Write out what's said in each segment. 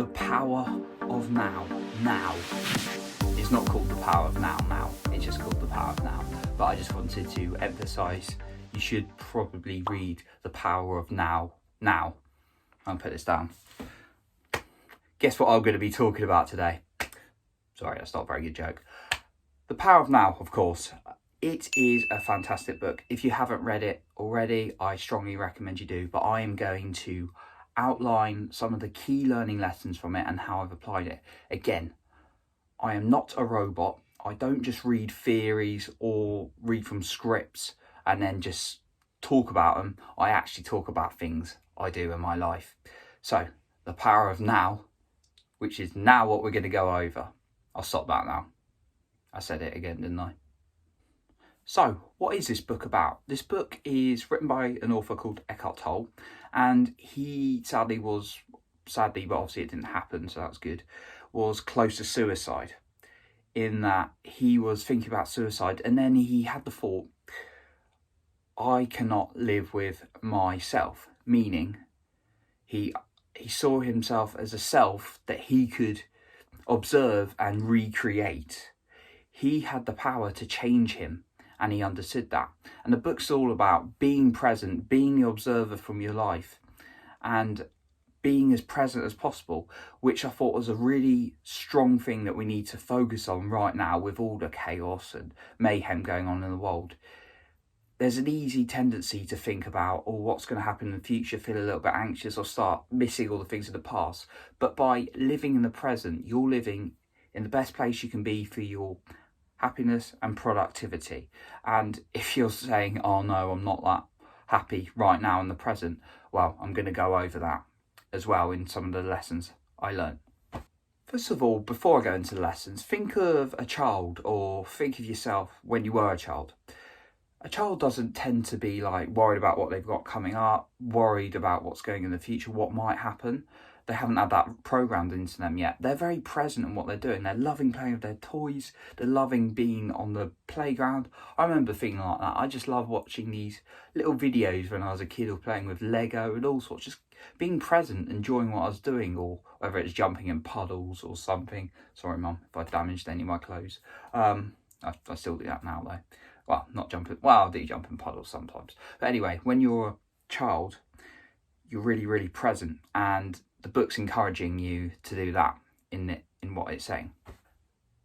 the power of now. Now. It's not called the power of now. It's just called the power of now. But I just wanted to emphasise you should probably read the power of now. Now. I'll put this down. Guess what I'm going to be talking about today? Sorry, that's not a very good joke. The Power of Now, of course. It is a fantastic book. If you haven't read it already, I strongly recommend you do. But I am going to outline some of the key learning lessons from it and how I've applied it. Again, I am not a robot. I don't just read theories or read from scripts and then just talk about them. I actually talk about things I do in my life. So, the power of now, which is now what we're going to go over. I'll stop that now. I said it again, didn't I? So, what is this book about? This book is written by an author called Eckhart Tolle, and he sadly, but obviously it didn't happen, so that's good, was close to suicide, in that he was thinking about suicide, and then he had the thought, I cannot live with myself, meaning he saw himself as a self that he could observe and recreate. He had the power to change him, and he understood that. And the book's all about being present, being the observer from your life, and being as present as possible, which I thought was a really strong thing that we need to focus on right now with all the chaos and mayhem going on in the world. There's an easy tendency to think about, what's going to happen in the future, feel a little bit anxious or start missing all the things of the past. But by living in the present, you're living in the best place you can be for your happiness and productivity. And if you're saying, oh no, I'm not that happy right now in the present, well, I'm going to go over that as well in some of the lessons I learned. First of all, before I go into the lessons, think of a child, or think of yourself when you were a child. A child doesn't tend to be worried about what they've got coming up, worried about what's going in the future, what might happen. They haven't had that programmed into them yet. They're very present in what they're doing. They're loving playing with their toys. They're loving being on the playground. I remember feeling like that. I just love watching these little videos when I was a kid, or playing with Lego and all sorts, just being present, enjoying what I was doing, or whether it's jumping in puddles or something. Sorry, Mum, if I damaged any of my clothes. I still do that now, though. Well, not jumping. Well, I do jump in puddles sometimes. But anyway, when you're a child, you're really, really present, and the book's encouraging you to do that in what it's saying.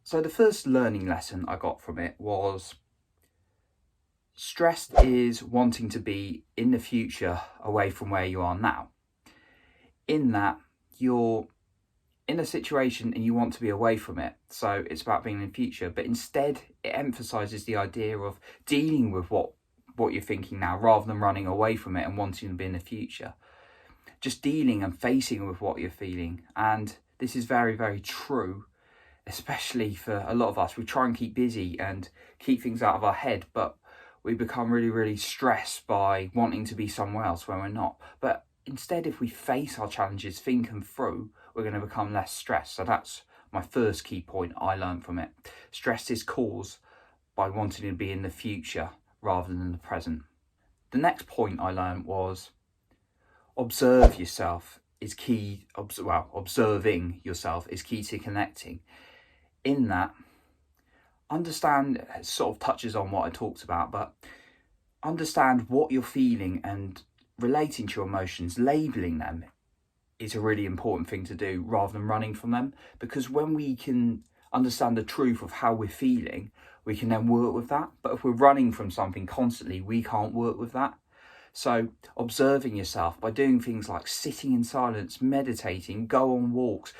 So the first learning lesson I got from it was stressed is wanting to be in the future away from where you are now. In that you're in a situation and you want to be away from it. So it's about being in the future, but instead it emphasizes the idea of dealing with what you're thinking now, rather than running away from it and wanting to be in the future. Just dealing and facing with what you're feeling. And this is very, very true, especially for a lot of us. We try and keep busy and keep things out of our head, but we become really, really stressed by wanting to be somewhere else when we're not. But instead, if we face our challenges, think them through, we're going to become less stressed. So that's my first key point I learned from it. Stress is caused by wanting to be in the future rather than the present. The next point I learned was observe yourself is key. Observing yourself is key to connecting. In that, understand, it sort of touches on what I talked about, but understand what you're feeling and relating to your emotions, labelling them is a really important thing to do rather than running from them. Because when we can understand the truth of how we're feeling, we can then work with that. But if we're running from something constantly, we can't work with that. So observing yourself by doing things like sitting in silence, meditating, go on walks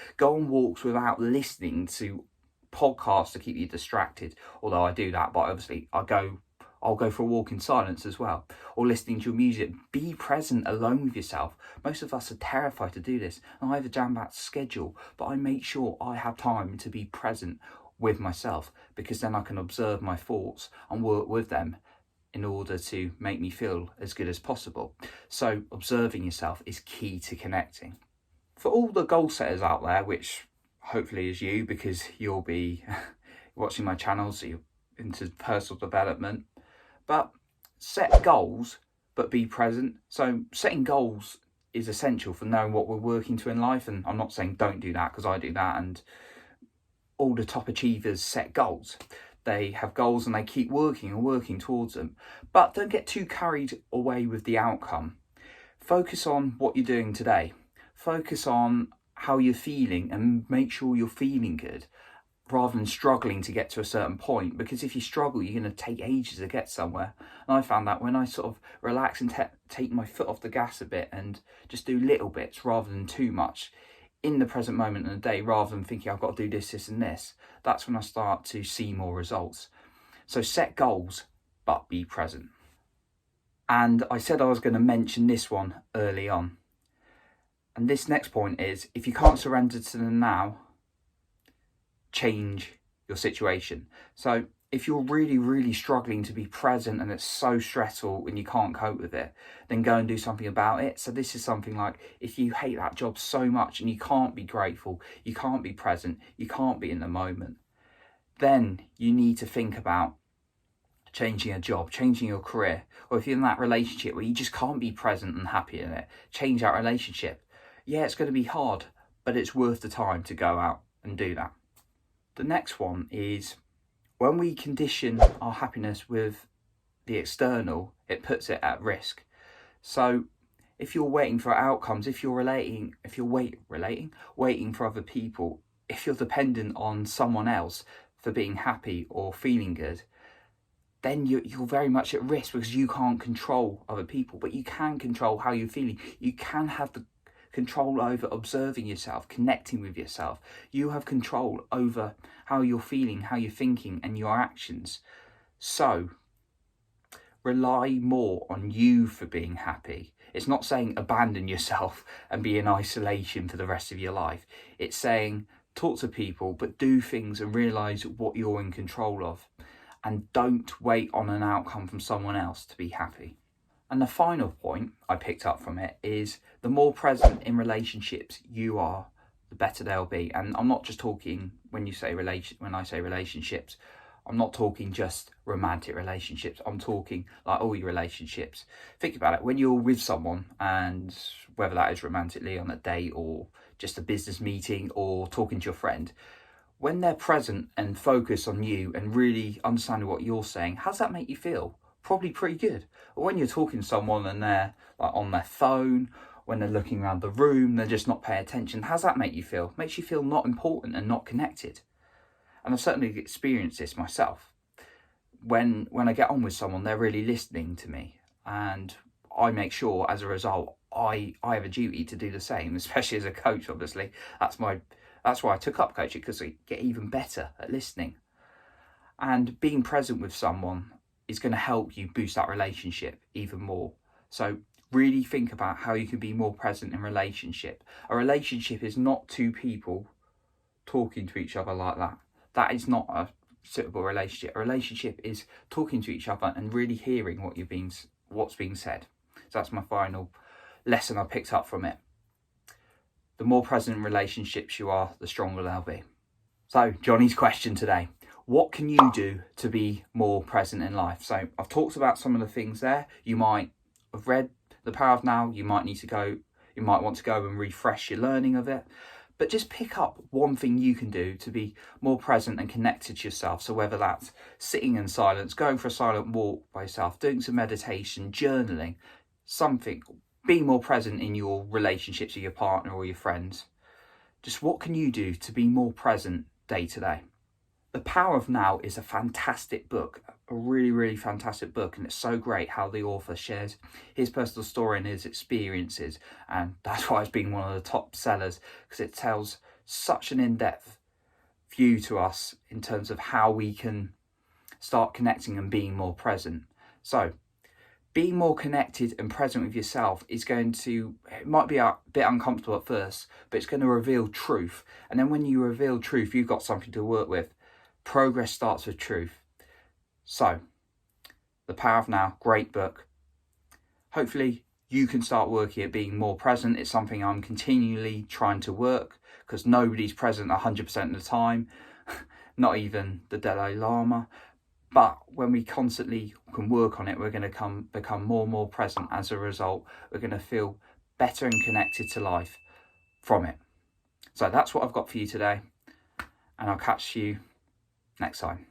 without listening to podcasts to keep you distracted. Although I do that, but obviously I'll go for a walk in silence as well, or listening to your music. Be present alone with yourself. Most of us are terrified to do this, and I have a jam-packed schedule, but I make sure I have time to be present with myself, because then I can observe my thoughts and work with them in order to make me feel as good as possible. So observing yourself is key to connecting. For all the goal setters out there, which hopefully is you, because you'll be watching my channel, so you're into personal development, but set goals, but be present. So setting goals is essential for knowing what we're working to in life. And I'm not saying don't do that, because I do that, and all the top achievers set goals. They have goals and they keep working and working towards them. But don't get too carried away with the outcome. Focus on what you're doing today. Focus on how you're feeling and make sure you're feeling good, rather than struggling to get to a certain point. Because if you struggle, you're going to take ages to get somewhere. And I found that when I sort of relax and take my foot off the gas a bit and just do little bits rather than too much in the present moment in the day, rather than thinking I've got to do this, this and this, that's when I start to see more results. So set goals, but be present. And I said I was going to mention this one early on. And this next point is, if you can't surrender to the now, change your situation. So if you're really, really struggling to be present and it's so stressful and you can't cope with it, then go and do something about it. So this is something like, if you hate that job so much and you can't be grateful, you can't be present, you can't be in the moment, then you need to think about changing a job, changing your career. Or if you're in that relationship where you just can't be present and happy in it, change that relationship. Yeah, it's going to be hard, but it's worth the time to go out and do that. The next one is, when we condition our happiness with the external, it puts it at risk. So if you're waiting for outcomes, if you're waiting for other people, if you're dependent on someone else for being happy or feeling good, then you're very much at risk, because you can't control other people, but you can control how you're feeling. You can have the control over observing yourself, connecting with yourself. You have control over how you're feeling, how you're thinking, and your actions. So rely more on you for being happy. It's not saying abandon yourself and be in isolation for the rest of your life. It's saying talk to people, but do things and realise what you're in control of. And don't wait on an outcome from someone else to be happy. And the final point I picked up from it is, the more present in relationships you are, the better they'll be. And I'm not just talking, when I say relationships, I'm not talking just romantic relationships. I'm talking like all your relationships. Think about it. When you're with someone, and whether that is romantically on a date or just a business meeting or talking to your friend, when they're present and focus on you and really understanding what you're saying, how does that make you feel? Probably pretty good. But when you're talking to someone and they're like on their phone, when they're looking around the room, they're just not paying attention, how does that make you feel? It makes you feel not important and not connected. And I've certainly experienced this myself. When I get on with someone, they're really listening to me, and I make sure as a result I have a duty to do the same, especially as a coach. Obviously, that's why I took up coaching, because I get even better at listening. And being present with someone is going to help you boost that relationship even more. So really think about how you can be more present in relationship. A relationship is not two people talking to each other like that. That is not a suitable relationship. A relationship is talking to each other and really hearing what's being said. So that's my final lesson I picked up from it. The more present in relationships you are, the stronger they'll be. So Johnny's question today: what can you do to be more present in life? So I've talked about some of the things there. You might have read The Power of Now. You might want to go and refresh your learning of it. But just pick up one thing you can do to be more present and connected to yourself. So whether that's sitting in silence, going for a silent walk by yourself, doing some meditation, journaling, something, being more present in your relationships with your partner or your friends. Just what can you do to be more present day to day? The Power of Now is a fantastic book, a really, really fantastic book. And it's so great how the author shares his personal story and his experiences. And that's why it's been one of the top sellers, because it tells such an in-depth view to us in terms of how we can start connecting and being more present. So being more connected and present with yourself is it might be a bit uncomfortable at first, but it's going to reveal truth. And then when you reveal truth, you've got something to work with. Progress starts with truth. So, The Power of Now, great book. Hopefully you can start working at being more present. It's something I'm continually trying to work, because nobody's present 100% of the time, not even the Dalai Lama. But when we constantly can work on it, we're going to become more and more present. As a result, we're going to feel better and connected to life from it. So that's what I've got for you today, and I'll catch you next time.